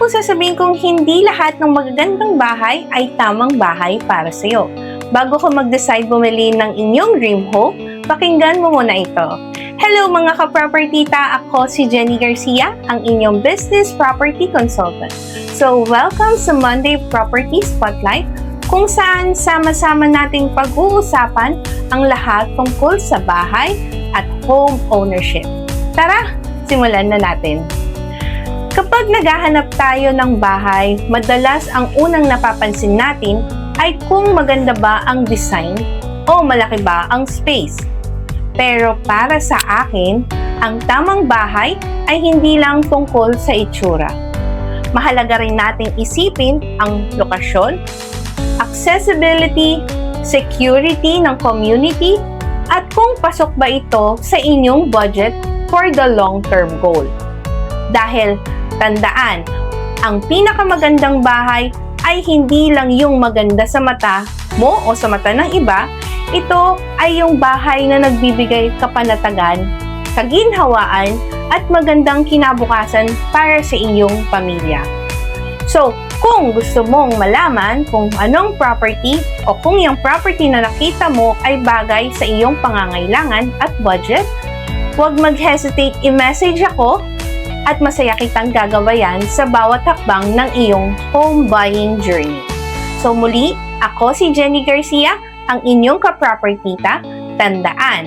kung sasabihin kong hindi lahat ng magagandang bahay ay tamang bahay para sa'yo. Bago ka mag-decide bumili ng inyong dream home, pakinggan mo muna ito. Hello mga ka-propertita! Ako si Jenny Garcia, ang inyong business property consultant. So, welcome sa Monday Property Spotlight, kung saan sama-sama nating pag-uusapan ang lahat tungkol sa bahay at home ownership. Tara, simulan na natin. Kapag naghahanap tayo ng bahay, madalas ang unang napapansin natin ay kung maganda ba ang design o malaki ba ang space. Pero para sa akin, ang tamang bahay ay hindi lang tungkol sa itsura. Mahalaga rin nating isipin ang lokasyon, accessibility, security ng community, at kung pasok ba ito sa inyong budget for the long-term goal. Dahil tandaan, ang pinakamagandang bahay ay hindi lang yung maganda sa mata mo o sa mata ng iba, ito ay yung bahay na nagbibigay kapanatagan, kaginhawaan at magandang kinabukasan para sa iyong pamilya. So, kung gusto mong malaman kung anong property o kung yung property na nakita mo ay bagay sa iyong pangangailangan at budget, huwag mag-hesitate i-message ako at masaya kitang gagabayan sa bawat hakbang ng iyong home buying journey. So muli, ako si Jenny Garcia, ang inyong ka-propertita. Tandaan,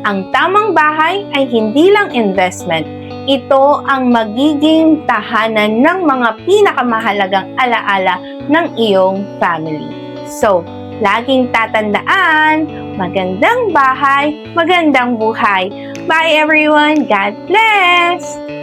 ang tamang bahay ay hindi lang investment. Ito ang magiging tahanan ng mga pinakamahalagang alaala ng iyong family. So, laging tatandaan, magandang bahay, magandang buhay. Bye everyone! God bless!